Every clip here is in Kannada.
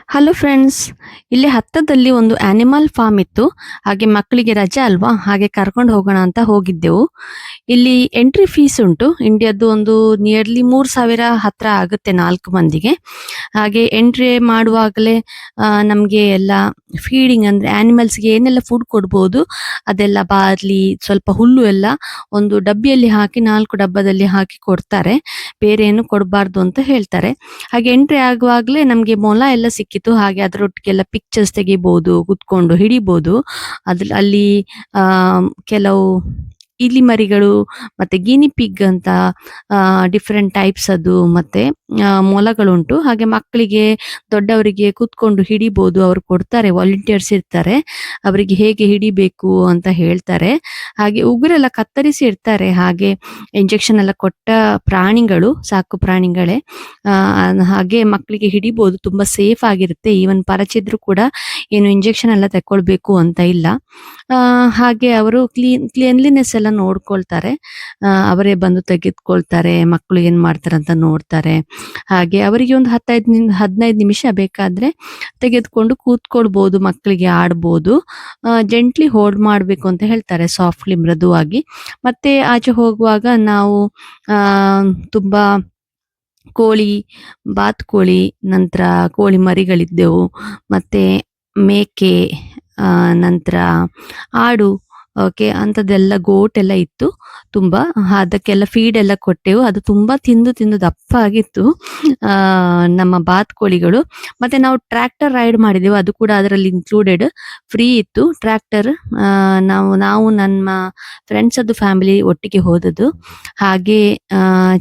ಹಲೋ ಫ್ರೆಂಡ್ಸ್, ಇಲ್ಲಿ ಹತ್ತದಲ್ಲಿ ಒಂದು ಆನಿಮಲ್ ಫಾರ್ಮ್ ಇತ್ತು. ಹಾಗೆ ಮಕ್ಕಳಿಗೆ ರಜೆ ಅಲ್ವಾ, ಹಾಗೆ ಕರ್ಕೊಂಡು ಹೋಗೋಣ ಅಂತ ಹೋಗಿದ್ದೆವು. ಇಲ್ಲಿ ಎಂಟ್ರಿ ಫೀಸ್ ಉಂಟು. ಇಂಡಿಯಾದ್ದು ಒಂದು ನಿಯರ್ಲಿ 3,000 ಹತ್ರ ಆಗುತ್ತೆ 4 ಮಂದಿಗೆ. ಹಾಗೆ ಎಂಟ್ರಿ ಮಾಡುವಾಗಲೇ ನಮಗೆ ಎಲ್ಲ ಫೀಡಿಂಗ್ ಅಂದ್ರೆ ಆನಿಮಲ್ಸ್ಗೆ ಏನೆಲ್ಲ ಫುಡ್ ಕೊಡ್ಬೋದು ಅದೆಲ್ಲ ಬಾರ್ಲಿ, ಸ್ವಲ್ಪ ಹುಲ್ಲು ಎಲ್ಲ ಒಂದು ಡಬ್ಬಿಯಲ್ಲಿ ಹಾಕಿ 4 ಡಬ್ಬದಲ್ಲಿ ಹಾಕಿ ಕೊಡ್ತಾರೆ. ಬೇರೆ ಏನು ಕೊಡಬಾರ್ದು ಅಂತ ಹೇಳ್ತಾರೆ. ಹಾಗೆ ಎಂಟ್ರಿ ಆಗುವಾಗ್ಲೇ ನಮ್ಗೆ ಮೊಲ ಎಲ್ಲ ಸಿಕ್ಕಿತು. ಹಾಗೆ ಅದರೊಟ್ಟಿಗೆಲ್ಲ ಪಿಕ್ಚರ್ಸ್ ತೆಗಿಬಹುದು, ಕುತ್ಕೊಂಡು ಹಿಡಿಬಹುದು. ಅಲ್ಲಿ ಆ ಕೆಲವು ಇಲಿ ಮರಿಗಳು ಮತ್ತೆ ಗಿನಿ ಪಿಗ್ ಅಂತ ಡಿಫ್ರೆಂಟ್ ಟೈಪ್ಸ್ ಅದು ಮತ್ತೆ ಮೊಲಗಳುಂಟು. ಹಾಗೆ ಮಕ್ಕಳಿಗೆ ದೊಡ್ಡವರಿಗೆ ಕೂತ್ಕೊಂಡು ಹಿಡಿಬಹುದು. ಅವ್ರು ಕೊಡ್ತಾರೆ, ವಾಲಂಟಿಯರ್ಸ್ ಇರ್ತಾರೆ, ಅವರಿಗೆ ಹೇಗೆ ಹಿಡಿಬೇಕು ಅಂತ ಹೇಳ್ತಾರೆ. ಹಾಗೆ ಉಗುರೆಲ್ಲ ಕತ್ತರಿಸಿ ಇಡ್ತಾರೆ. ಹಾಗೆ ಇಂಜೆಕ್ಷನ್ ಎಲ್ಲ ಕೊಟ್ಟ ಪ್ರಾಣಿಗಳು, ಸಾಕು ಪ್ರಾಣಿಗಳೇ. ಹಾಗೆ ಮಕ್ಕಳಿಗೆ ಹಿಡಿಬಹುದು, ತುಂಬಾ ಸೇಫ್ ಆಗಿರುತ್ತೆ. ಈವನ್ ಪರಚಿದ್ರು ಕೂಡ ಏನು ಇಂಜೆಕ್ಷನ್ ಎಲ್ಲ ತಕೊಳ್ಬೇಕು ಅಂತ ಇಲ್ಲ. ಹಾಗೆ ಅವರು ಕ್ಲೀನ್ಲಿನೆಸ್ ಎಲ್ಲ ನೋಡ್ಕೊಳ್ತಾರೆ. ಅವರೇ ಬಂದು ತೆಗೆದುಕೊಳ್ತಾರೆ, ಮಕ್ಕಳು ಏನ್ ಮಾಡ್ತಾರೆ ಅಂತ ನೋಡ್ತಾರೆ. ಹಾಗೆ ಅವರಿಗೆ ಒಂದು 15 ನಿಮಿಷ ಬೇಕಾದ್ರೆ ತೆಗೆದುಕೊಂಡು ಕೂತ್ಕೊಳ್ಬಹುದು, ಮಕ್ಕಳಿಗೆ ಆಡ್ಬೋದು. ಜೆಂಟ್ಲಿ ಹೋಲ್ಡ್ ಮಾಡ್ಬೇಕು ಅಂತ ಹೇಳ್ತಾರೆ, ಸಾಫ್ಟ್ಲಿ, ಮೃದುವಾಗಿ. ಮತ್ತೆ ಆಚೆ ಹೋಗುವಾಗ ನಾವು ಆ ತುಂಬಾ ಕೋಳಿ, ಬಾತುಕೋಳಿ, ನಂತರ ಕೋಳಿ ಮರಿಗಳಿದ್ದೆವು. ಮತ್ತೆ ಮೇಕೆ, ನಂತರ ಆಡು, ಓಕೆ, ಅಂಥದ್ದೆಲ್ಲ ಗೋಟ್ ಎಲ್ಲ ಇತ್ತು ತುಂಬಾ. ಅದಕ್ಕೆಲ್ಲ ಫೀಡ್ ಎಲ್ಲ ಕೊಟ್ಟೆವು. ಅದು ತುಂಬಾ ತಿಂದು ತಿಂದು ದಪ್ಪ ಆಗಿತ್ತು ನಮ್ಮ ಬಾತುಕೋಳಿಗಳು. ಮತ್ತೆ ನಾವು ಟ್ರ್ಯಾಕ್ಟರ್ ರೈಡ್ ಮಾಡಿದೆವು, ಅದು ಕೂಡ ಅದರಲ್ಲಿ ಇನ್ಕ್ಲೂಡೆಡ್, ಫ್ರೀ ಇತ್ತು ಟ್ರ್ಯಾಕ್ಟರ್. ನಾವು ನಮ್ಮ ಫ್ರೆಂಡ್ಸ್ ಅದು ಫ್ಯಾಮಿಲಿ ಒಟ್ಟಿಗೆ ಹೋದದ್ದು. ಹಾಗೆ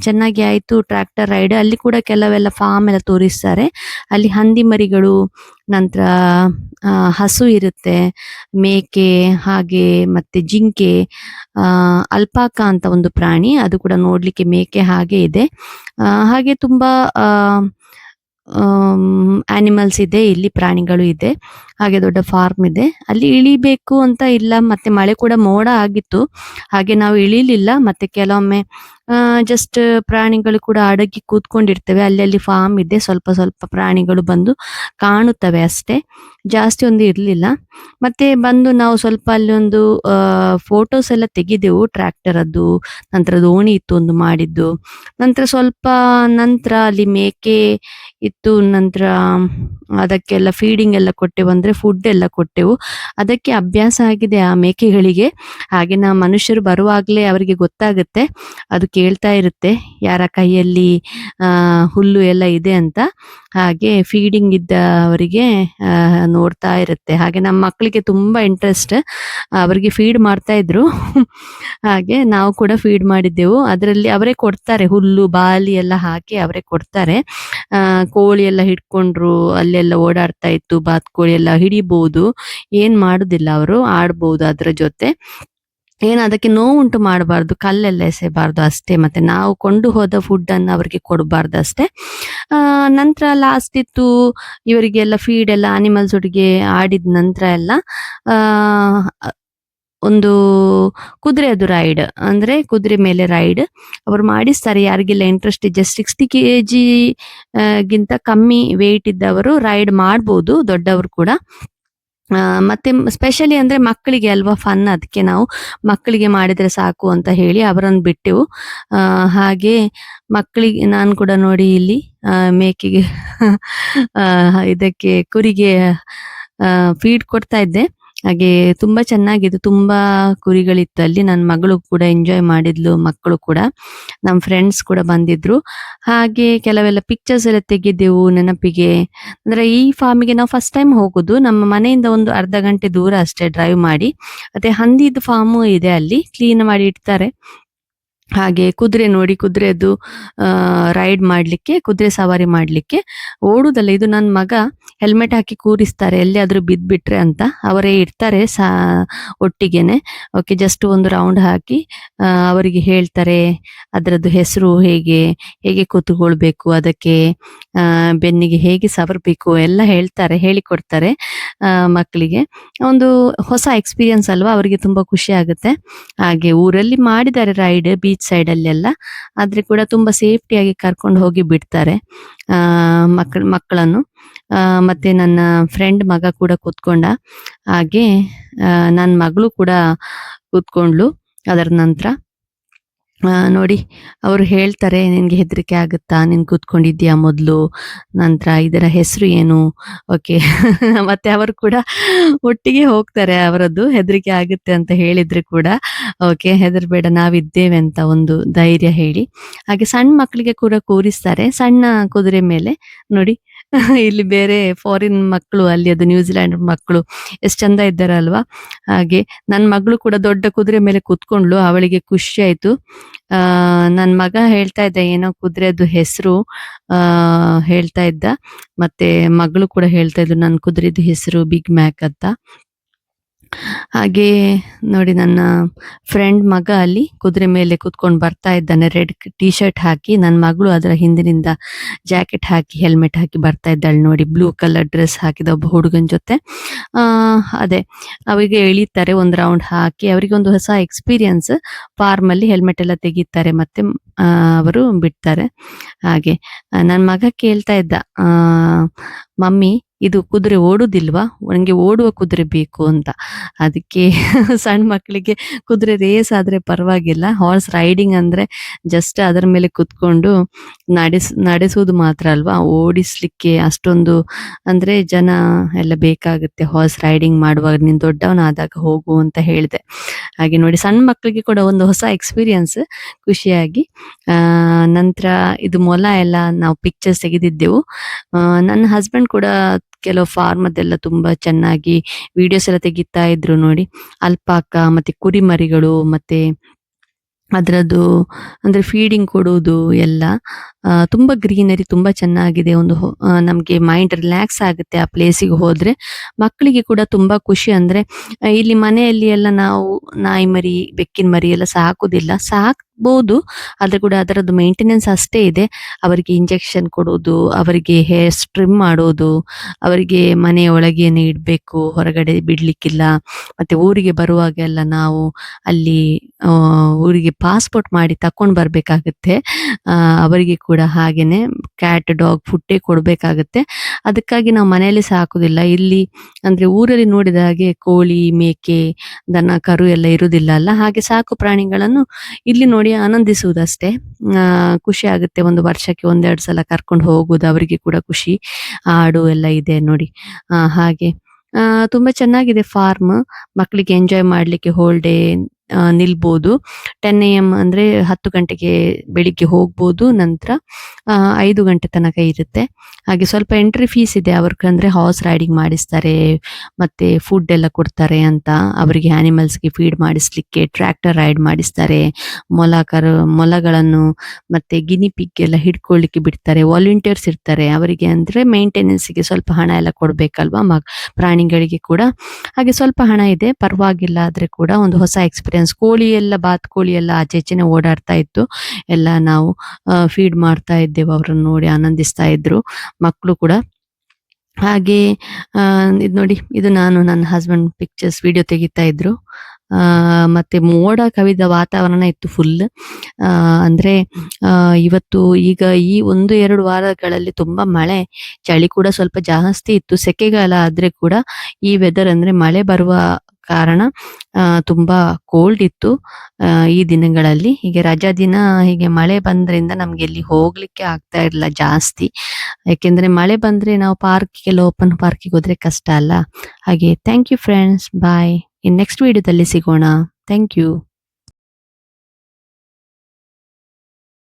ಚೆನ್ನಾಗಿ ಆಯ್ತು ಟ್ರ್ಯಾಕ್ಟರ್ ರೈಡ್. ಅಲ್ಲಿ ಕೂಡ ಕೆಲವೆಲ್ಲ ಫಾರ್ಮ್ ಎಲ್ಲ ತೋರಿಸ್ತಾರೆ. ಅಲ್ಲಿ ಹಂದಿ ಮರಿಗಳು, ನಂತರ ಹಸು ಇರುತ್ತೆ, ಮೇಕೆ, ಹಾಗೆ ಮತ್ತೆ ಜಿಂಕೆ, ಅಲ್ಪಾಕ ಅಂತ ಒಂದು ಪ್ರಾಣಿ, ಅದು ಕೂಡ ನೋಡ್ಲಿಕ್ಕೆ ಮೇಕೆ ಹಾಗೆ ಇದೆ. ಹಾಗೆ ತುಂಬಾ ಆನಿಮಲ್ಸ್ ಇದೆ ಇಲ್ಲಿ, ಪ್ರಾಣಿಗಳು ಇದೆ. ಹಾಗೆ ದೊಡ್ಡ ಫಾರ್ಮ್ ಇದೆ. ಅಲ್ಲಿ ಇಳಿಬೇಕು ಅಂತ ಇಲ್ಲ, ಮತ್ತೆ ಮಳೆ ಕೂಡ ಮೋಡ ಆಗಿತ್ತು, ಹಾಗೆ ನಾವು ಇಳಿಲಿಲ್ಲ. ಮತ್ತೆ ಕೆಲವೊಮ್ಮೆ ಜಸ್ಟ್ ಪ್ರಾಣಿಗಳು ಕೂಡ ಅಡಗಿ ಕೂತ್ಕೊಂಡಿರ್ತವೆ. ಅಲ್ಲಿ ಫಾರ್ಮ್ ಇದೆ, ಸ್ವಲ್ಪ ಸ್ವಲ್ಪ ಪ್ರಾಣಿಗಳು ಬಂದು ಕಾಣುತ್ತವೆ ಅಷ್ಟೇ, ಜಾಸ್ತಿ ಒಂದು ಇರ್ಲಿಲ್ಲ. ಮತ್ತೆ ಬಂದು ನಾವು ಸ್ವಲ್ಪ ಅಲ್ಲಿ ಒಂದು ಫೋಟೋಸ್ ಎಲ್ಲ ತೆಗೆದೆವು ಟ್ರ್ಯಾಕ್ಟರ್ ಅದು. ನಂತರ ದೋಣಿ ಇತ್ತು ಒಂದು ಮಾಡಿದ್ದು. ನಂತರ ಸ್ವಲ್ಪ ನಂತರ ಅಲ್ಲಿ ಮೇಕೆ ಇತ್ತು. ನಂತರ ಅದಕ್ಕೆಲ್ಲ ಫೀಡಿಂಗ್ ಎಲ್ಲ ಕೊಟ್ಟೆವು, ಅಂದ್ರೆ ಫುಡ್ ಎಲ್ಲ ಕೊಟ್ಟೆವು. ಅದಕ್ಕೆ ಅಭ್ಯಾಸ ಆಗಿದೆ ಆ ಮೇಕೆಗಳಿಗೆ. ಹಾಗೆ ನಾವು ಮನುಷ್ಯರು ಬರುವಾಗ್ಲೇ ಅವರಿಗೆ ಗೊತ್ತಾಗುತ್ತೆ, ಅದು ಕೇಳ್ತಾ ಇರುತ್ತೆ ಯಾರ ಕೈಯಲ್ಲಿ ಹುಲ್ಲು ಎಲ್ಲ ಇದೆ ಅಂತ. ಹಾಗೆ ಫೀಡಿಂಗ್ ಇದ್ದವರಿಗೆ ನೋಡ್ತಾ ಇರುತ್ತೆ. ಹಾಗೆ ನಮ್ಮ ಮಕ್ಕಳಿಗೆ ತುಂಬಾ ಇಂಟ್ರೆಸ್ಟ್, ಅವರಿಗೆ ಫೀಡ್ ಮಾಡ್ತಾ ಇದ್ರು. ಹಾಗೆ ನಾವು ಕೂಡ ಫೀಡ್ ಮಾಡಿದ್ದೆವು. ಅದರಲ್ಲಿ ಅವರೇ ಕೊಡ್ತಾರೆ, ಹುಲ್ಲು ಬಾಲಿ ಎಲ್ಲ ಹಾಕಿ ಅವರೇ ಕೊಡ್ತಾರೆ. ಕೋಳಿ ಎಲ್ಲ ಹಿಡ್ಕೊಂಡ್ರು, ಅಲ್ಲೆಲ್ಲ ಓಡಾಡ್ತಾ ಇತ್ತು. ಬಾತುಕೋಳಿ ಎಲ್ಲ ಹಿಡಿಬಹುದು, ಏನ್ ಮಾಡುದಿಲ್ಲ, ಅವರು ಆಡ್ಬಹುದು ಅದ್ರ ಜೊತೆ. ಏನು ಅದಕ್ಕೆ ನೋವುಂಟು ಮಾಡಬಾರ್ದು, ಕಲ್ಲೆಲ್ಲ ಎಸೆಯಬಾರ್ದು ಅಷ್ಟೇ. ಮತ್ತೆ ನಾವು ಕೊಂಡು ಹೋದ ಫುಡ್ ಅನ್ನು ಅವರಿಗೆ ಕೊಡಬಾರ್ದು ಅಷ್ಟೇ. ನಂತರ ಲಾಸ್ಟ್ ಇತ್ತು, ಇವರಿಗೆಲ್ಲ ಫೀಡ್ ಎಲ್ಲ ಅನಿಮಲ್ಸ್ ಒಟ್ಟಿಗೆ ಆಡಿದ ನಂತರ ಎಲ್ಲ ಆ ಒಂದು ಕುದುರೆದು ರೈಡ್, ಅಂದ್ರೆ ಕುದುರೆ ಮೇಲೆ ರೈಡ್ ಅವರು ಮಾಡಿಸ್ತಾರೆ. ಯಾರಿಗೆಲ್ಲ ಇಂಟ್ರೆಸ್ಟ್ ಇದೆ, 60 kg ಗಿಂತ ಕಮ್ಮಿ ವೇಟ್ ಇದ್ದವರು ರೈಡ್ ಮಾಡ್ಬೋದು, ದೊಡ್ಡವರು ಕೂಡ. ಮತ್ತೆ ಸ್ಪೆಷಲಿ ಅಂದ್ರೆ ಮಕ್ಕಳಿಗೆ ಅಲ್ವಾ ಫನ್, ಅದಕ್ಕೆ ನಾವು ಮಕ್ಕಳಿಗೆ ಮಾಡಿದ್ರೆ ಸಾಕು ಅಂತ ಹೇಳಿ ಅವರನ್ನು ಬಿಟ್ಟೆವು. ಹಾಗೆ ಮಕ್ಕಳಿಗೆ ನಾನು ಕೂಡ ನೋಡಿ ಇಲ್ಲಿ ಮೇಕೆಗೆ ಇದಕ್ಕೆ ಕುರಿಗೆ ಫೀಡ್ ಕೊಡ್ತಾ ಇದ್ದೆ. ಹಾಗೆ ತುಂಬಾ ಚೆನ್ನಾಗಿತ್ತು, ತುಂಬಾ ಕುರಿಗಳಿತ್ತು ಅಲ್ಲಿ. ನನ್ನ ಮಗಳು ಕೂಡ ಎಂಜಾಯ್ ಮಾಡಿದ್ಲು, ಮಕ್ಕಳು ಕೂಡ, ನಮ್ಮ ಫ್ರೆಂಡ್ಸ್ ಕೂಡ ಬಂದಿದ್ರು. ಹಾಗೆ ಕೆಲವೆಲ್ಲ ಪಿಕ್ಚರ್ಸ್ ಎಲ್ಲ ತೆಗೆದೆವು ನೆನಪಿಗೆ. ಅಂದ್ರೆ ಈ ಫಾರ್ಮಿಗೆ ನಾವು ಫಸ್ಟ್ ಟೈಮ್ ಹೋಗುದು, ನಮ್ಮ ಮನೆಯಿಂದ ಒಂದು ಅರ್ಧ ಗಂಟೆ ದೂರ ಅಷ್ಟೇ ಡ್ರೈವ್ ಮಾಡಿ. ಮತ್ತೆ ಹಂದಿದು ಫಾರ್ಮು ಇದೆ ಅಲ್ಲಿ, ಕ್ಲೀನ್ ಮಾಡಿ ಇಡ್ತಾರೆ. ಹಾಗೆ ಕುದುರೆ ನೋಡಿ, ಕುದುರೆದು ರೈಡ್ ಮಾಡ್ಲಿಕ್ಕೆ, ಕುದುರೆ ಸವಾರಿ ಮಾಡ್ಲಿಕ್ಕೆ. ಓಡುದಲ್ಲ ಇದು, ನನ್ನ ಮಗ ಹೆಲ್ಮೆಟ್ ಹಾಕಿ ಕೂರಿಸ್ತಾರೆ, ಎಲ್ಲಿಯಾದ್ರೂ ಬಿದ್ಬಿಟ್ರೆ ಅಂತ. ಅವರೇ ಇರ್ತಾರೆ ಒಟ್ಟಿಗೆನೆ. ಓಕೆ, ಜಸ್ಟ್ ಒಂದು ರೌಂಡ್ ಹಾಕಿ ಅವರಿಗೆ ಹೇಳ್ತಾರೆ ಅದರದ್ದು ಹೆಸರು, ಹೇಗೆ ಹೇಗೆ ಕೂತ್ಕೊಳ್ಬೇಕು, ಅದಕ್ಕೆ ಬೆನ್ನಿಗೆ ಹೇಗೆ ಸವರ್ಬೇಕು ಎಲ್ಲ ಹೇಳ್ತಾರೆ, ಹೇಳಿಕೊಡ್ತಾರೆ. ಮಕ್ಕಳಿಗೆ. ಒಂದು ಹೊಸ ಎಕ್ಸ್‌ಪೀರಿಯನ್ಸ್ ಅಲ್ವಾ? ಅವರಿಗೆ ತುಂಬಾ ಖುಷಿ ಆಗುತ್ತೆ. ಹಾಗೆ ಊರಲ್ಲಿ ಮಾಡಿದ್ದಾರೆ ರೈಡ್ ಬೀಚ್ ಸೈಡಲ್ಲೆಲ್ಲ. ಆದ್ರೆ ಕೂಡ ತುಂಬಾ ಸೇಫ್ಟಿಯಾಗಿ ಕರ್ಕೊಂಡು ಹೋಗಿ ಬಿಡ್ತಾರೆ. ಮಕ್ಕಳನ್ನು. ಮತ್ತೆ ನನ್ನ ಫ್ರೆಂಡ್ ಮಗ ಕೂಡ ಕೂತ್ಕೊಂಡ. ಹಾಗೆ ನನ್ ಮಗಳು ಕೂಡ ಕೂತ್ಕೊಂಡ್ಳು ಅದರ ನಂತರ. ನೋಡಿ ಅವ್ರು ಹೇಳ್ತಾರೆ, "ನಿನ್ಗೆ ಹೆದರಿಕೆ ಆಗುತ್ತಾ? ನೀನ್ ಕೂತ್ಕೊಂಡಿದ್ದೀಯಾ ಮೊದ್ಲು? ನಂತರ ಇದರ ಹೆಸರು ಏನು?" ಓಕೆ. ಮತ್ತೆ ಅವರು ಕೂಡ ಒಟ್ಟಿಗೆ ಹೋಗ್ತಾರೆ. ಅವರದ್ದು ಹೆದರಿಕೆ ಆಗುತ್ತೆ ಅಂತ ಹೇಳಿದ್ರೆ ಕೂಡ, ಓಕೆ ಹೆದರ್ಬೇಡ ನಾವಿದ್ದೇವೆ ಅಂತ ಒಂದು ಧೈರ್ಯ ಹೇಳಿ. ಹಾಗೆ ಸಣ್ಣ ಮಕ್ಕಳಿಗೆ ಕೂಡ ಕೂರಿಸ್ತಾರೆ. ಸಣ್ಣ ಕುದುರೆ ಮೇಲೆ ನೋಡಿ. ಇಲ್ಲಿ ಬೇರೆ ಫಾರಿನ್ ಮಕ್ಕಳು, ಅಲ್ಲಿ ಅದು ನ್ಯೂಜಿಲೆಂಡ್ ಮಕ್ಕಳು ಎಷ್ಟ್ ಚಂದ ಇದ್ದಾರೆ ಅಲ್ವಾ? ಹಾಗೆ ನನ್ ಮಗಳು ಕೂಡ ದೊಡ್ಡ ಕುದುರೆ ಮೇಲೆ ಕೂತ್ಕೊಂಡ್ಳು. ಅವಳಿಗೆ ಖುಷಿ ಆಯ್ತು. ಆ ನನ್ ಮಗ ಹೇಳ್ತಾ ಇದ್ದ ಏನೋ ಕುದುರೆದು ಹೆಸರು ಹೇಳ್ತಾ ಇದ್ದ. ಮತ್ತೆ ಮಗಳು ಕೂಡ ಹೇಳ್ತಾ ಇದ್ಲು ನನ್ ಕುದುರೆದು ಹೆಸರು ಬಿಗ್ ಮ್ಯಾಕ್ ಅಂತ. ಹಾಗೆ ನೋಡಿ ನನ್ನ ಫ್ರೆಂಡ್ ಮಗ ಅಲ್ಲಿ ಕುದುರೆ ಮೇಲೆ ಕೂತ್ಕೊಂಡು ಬರ್ತಾ ಇದ್ದಾನೆ. ರೆಡ್ ಟೀ ಶರ್ಟ್ ಹಾಕಿ, ನನ್ನ ಮಗಳು ಅದರ ಹಿಂದಿನಿಂದ ಜಾಕೆಟ್ ಹಾಕಿ ಹೆಲ್ಮೆಟ್ ಹಾಕಿ ಬರ್ತಾ ಇದ್ದಾಳೆ ನೋಡಿ. ಬ್ಲೂ ಕಲರ್ ಡ್ರೆಸ್ ಹಾಕಿದ ಒಬ್ಬ ಹುಡುಗನ ಜೊತೆ. ಅದೇ ಅವರಿಗೆ ಎಳಿತಾರೆ ಒಂದು ರೌಂಡ್ ಹಾಕಿ. ಅವರಿಗೆ ಒಂದು ಹೊಸ ಎಕ್ಸ್ಪೀರಿಯನ್ಸ್. ಫಾರ್ಮ್ ಅಲ್ಲಿ ಹೆಲ್ಮೆಟ್ ಎಲ್ಲ ತೆಗಿತಾರೆ ಮತ್ತೆ ಅವರು ಬಿಡ್ತಾರೆ. ಹಾಗೆ ನನ್ನ ಮಗ ಕೇಳ್ತಾ ಇದ್ದ, ಮಮ್ಮಿ ಇದು ಕುದುರೆ ಓಡುದಿಲ್ವಾ? ನಂಗೆ ಓಡುವ ಕುದುರೆ ಬೇಕು ಅಂತ. ಅದಕ್ಕೆ ಸಣ್ಣ ಮಕ್ಕಳಿಗೆ ಕುದುರೆ ರೇಸ್ ಆದ್ರೆ ಪರವಾಗಿಲ್ಲ. ಹಾರ್ಸ್ ರೈಡಿಂಗ್ ಅಂದ್ರೆ ಜಸ್ಟ್ ಅದರ ಮೇಲೆ ಕುತ್ಕೊಂಡು ನಡೆಸುವುದು ಮಾತ್ರ ಅಲ್ವಾ? ಓಡಿಸ್ಲಿಕ್ಕೆ ಅಷ್ಟೊಂದು ಅಂದ್ರೆ ಜನ ಎಲ್ಲ ಬೇಕಾಗುತ್ತೆ ಹಾರ್ಸ್ ರೈಡಿಂಗ್ ಮಾಡುವಾಗ. ನೀನ್ ದೊಡ್ಡವನಾದಾಗ ಹೋಗು ಅಂತ ಹೇಳಿದೆ. ಹಾಗೆ ನೋಡಿ ಸಣ್ಣ ಮಕ್ಕಳಿಗೆ ಕೂಡ ಒಂದು ಹೊಸ ಎಕ್ಸ್ಪೀರಿಯನ್ಸ್ ಖುಷಿಯಾಗಿ. ನಂತರ ಇದು ಮೊಲ ಎಲ್ಲ ನಾವು ಪಿಕ್ಚರ್ಸ್ ತೆಗೆದಿದ್ದೆವು. ನನ್ನ ಹಸ್ಬೆಂಡ್ ಕೂಡ ಕೆಲವು ಫಾರ್ಮದೆಲ್ಲ ತುಂಬಾ ಚೆನ್ನಾಗಿ ವಿಡಿಯೋಸ್ ಎಲ್ಲ ತೆಗಿತಾ ಇದ್ರು ನೋಡಿ. ಅಲ್ಪಾಕ ಮತ್ತೆ ಕುರಿಮರಿಗಳು ಮತ್ತೆ ಅದ್ರದ್ದು ಅಂದ್ರೆ ಫೀಡಿಂಗ್ ಕೊಡುವುದು ಎಲ್ಲ. ತುಂಬಾ ಗ್ರೀನರಿ ತುಂಬಾ ಚೆನ್ನಾಗಿದೆ. ಒಂದು ನಮ್ಗೆ ಮೈಂಡ್ ರಿಲ್ಯಾಕ್ಸ್ ಆಗುತ್ತೆ ಆ ಪ್ಲೇಸಿಗೆ ಹೋದ್ರೆ. ಮಕ್ಕಳಿಗೆ ಕೂಡ ತುಂಬಾ ಖುಷಿ. ಅಂದ್ರೆ ಇಲ್ಲಿ ಮನೆಯಲ್ಲಿ ಎಲ್ಲ ನಾವು ನಾಯಿ ಮರಿ ಬೆಕ್ಕಿನ ಮರಿ ಎಲ್ಲ ಸಾಕುದಿಲ್ಲ. ಸಾಕ್ಬಹುದು, ಆದ್ರೆ ಕೂಡ ಅದರದ್ದು ಮೇಂಟೆನೆನ್ಸ್ ಅಷ್ಟೇ ಇದೆ. ಅವರಿಗೆ ಇಂಜೆಕ್ಷನ್ ಕೊಡೋದು, ಅವರಿಗೆ ಹೇರ್ ಟ್ರಿಮ್ ಮಾಡೋದು, ಅವರಿಗೆ ಮನೆಯ ಒಳಗೇನೆ ಇಡ್ಬೇಕು, ಹೊರಗಡೆ ಬಿಡ್ಲಿಕ್ಕಿಲ್ಲ. ಮತ್ತೆ ಊರಿಗೆ ಬರುವಾಗೆಲ್ಲ ನಾವು ಅಲ್ಲಿ ಊರಿಗೆ ಪಾಸ್ಪೋರ್ಟ್ ಮಾಡಿ ತಕೊಂಡ್ ಬರ್ಬೇಕಾಗತ್ತೆ. ಅವರಿಗೆ ಕೂಡ ಹಾಗೇನೆ ಕ್ಯಾಟ್ ಡಾಗ್ ಫುಡ್ಡೇ ಕೊಡ್ಬೇಕಾಗತ್ತೆ. ಅದಕ್ಕಾಗಿ ನಾವು ಮನೆಯಲ್ಲಿ ಸಾಕುದಿಲ್ಲ. ಇಲ್ಲಿ ಅಂದ್ರೆ ಊರಲ್ಲಿ ನೋಡಿದ ಹಾಗೆ ಕೋಳಿ, ಮೇಕೆ, ದನ, ಕರು ಎಲ್ಲ ಇರುದಿಲ್ಲ ಅಲ್ಲ. ಹಾಗೆ ಸಾಕು ಪ್ರಾಣಿಗಳನ್ನು ಇಲ್ಲಿ ನೋಡಿ ಆನಂದಿಸುವುದಷ್ಟೇ. ಖುಷಿ ಆಗುತ್ತೆ. ಒಂದು ವರ್ಷಕ್ಕೆ ಒಂದೆರಡು ಸಲ ಕರ್ಕೊಂಡು ಹೋಗುದು ಅವರಿಗೆ ಕೂಡ ಖುಷಿ. ಆಡು ಎಲ್ಲ ಇದೆ ನೋಡಿ. ಹಾಗೆ ತುಂಬಾ ಚೆನ್ನಾಗಿದೆ ಫಾರ್ಮ್. ಮಕ್ಕಳಿಗೆ ಎಂಜಾಯ್ ಮಾಡ್ಲಿಕ್ಕೆ ಹೋಲ್ ಡೇ ನಿಲ್ಬೋದು. 10 AM ಅಂದ್ರೆ 10 ಗಂಟೆಗೆ ಬೆಳಿಗ್ಗೆ ಹೋಗ್ಬೋದು. ನಂತರ 5 ಗಂಟೆ ತನಕ ಇರುತ್ತೆ. ಹಾಗೆ ಸ್ವಲ್ಪ ಎಂಟ್ರಿ ಫೀಸ್ ಇದೆ. ಅವ್ರಿಗಂದ್ರೆ ಹಾರ್ಸ್ ರೈಡಿಂಗ್ ಮಾಡಿಸ್ತಾರೆ, ಮತ್ತೆ ಫುಡ್ ಎಲ್ಲ ಕೊಡ್ತಾರೆ ಅಂತ. ಅವರಿಗೆ ಆನಿಮಲ್ಸ್‌ಗೆ ಫೀಡ್ ಮಾಡಿಸ್ಲಿಕ್ಕೆ ಟ್ರ್ಯಾಕ್ಟರ್ ರೈಡ್ ಮಾಡಿಸ್ತಾರೆ. ಮೊಲಗಳನ್ನು ಮತ್ತೆ ಗಿನಿ ಪಿಗ್ ಎಲ್ಲ ಹಿಡ್ಕೊಳ್ಳಿಕ್ಕೆ ಬಿಡ್ತಾರೆ. ವಾಲಂಟಿಯರ್ಸ್ ಇರ್ತಾರೆ. ಅವರಿಗೆ ಅಂದ್ರೆ ಮೇಂಟೆನೆನ್ಸ್‌ಗೆ ಸ್ವಲ್ಪ ಹಣ ಎಲ್ಲ ಕೊಡ್ಬೇಕಲ್ವಾ ಪ್ರಾಣಿಗಳಿಗೆ ಕೂಡ. ಹಾಗೆ ಸ್ವಲ್ಪ ಹಣ ಇದೆ, ಪರವಾಗಿಲ್ಲ. ಆದ್ರೆ ಕೂಡ ಒಂದು ಹೊಸ ಎಕ್ಸ್‌ಪೀರಿಯನ್ಸ್. ಕೋಳಿ ಎಲ್ಲ, ಬಾತುಕೋಳಿ ಎಲ್ಲ ಆಚೆ ಈಚೆನೆ ಓಡಾಡ್ತಾ ಇತ್ತು. ಎಲ್ಲ ನಾವು ಫೀಡ್ ಮಾಡ್ತಾ ಇದ್ದೇವೆ. ಅವರನ್ನು ನೋಡಿ ಆನಂದಿಸ್ತಾ ಇದ್ರು ಮಕ್ಕಳು ಕೂಡ. ಹಾಗೆ ಇದು ನೋಡಿ, ಇದು ನಾನು ನನ್ನ ಹಸ್ಬೆಂಡ್ ಪಿಕ್ಚರ್ಸ್ ವಿಡಿಯೋ ತೆಗಿತಾ ಇದ್ರು. ಮತ್ತೆ ಮೋಡ ಕವಿದ ವಾತಾವರಣ ಇತ್ತು ಫುಲ್. ಅಂದ್ರೆ ಇವತ್ತು ಈಗ ಈ 1-2 ವಾರಗಳಲ್ಲಿ ತುಂಬಾ ಮಳೆ, ಚಳಿ ಕೂಡ ಸ್ವಲ್ಪ ಜಾಸ್ತಿ ಇತ್ತು. ಸೆಕೆಗಾಲ ಆದ್ರೆ ಕೂಡ ಈ ವೆದರ್ ಅಂದ್ರೆ ಮಳೆ ಬರುವ ಕಾರಣ ತುಂಬಾ ಕೋಲ್ಡ್ ಇತ್ತು ಈ ದಿನಗಳಲ್ಲಿ. ಹೀಗೆ ರಜಾ ದಿನ ಹೀಗೆ ಮಳೆ ಬಂದ್ರಿಂದ ನಮ್ಗೆ ಎಲ್ಲಿ ಹೋಗ್ಲಿಕ್ಕೆ ಆಗ್ತಾ ಇರ್ಲಿಲ್ಲ ಜಾಸ್ತಿ. ಯಾಕೆಂದ್ರೆ ಮಳೆ ಬಂದ್ರೆ ನಾವು ಪಾರ್ಕ್ಗೆಲ್ಲ, ಓಪನ್ ಪಾರ್ಕಿಗೆ ಹೋದ್ರೆ ಕಷ್ಟ ಅಲ್ಲ. ಹಾಗೆ thank you friends, bye. In next ವಿಡಿಯೋದಲ್ಲಿ ಸಿಗೋಣ. Thank you.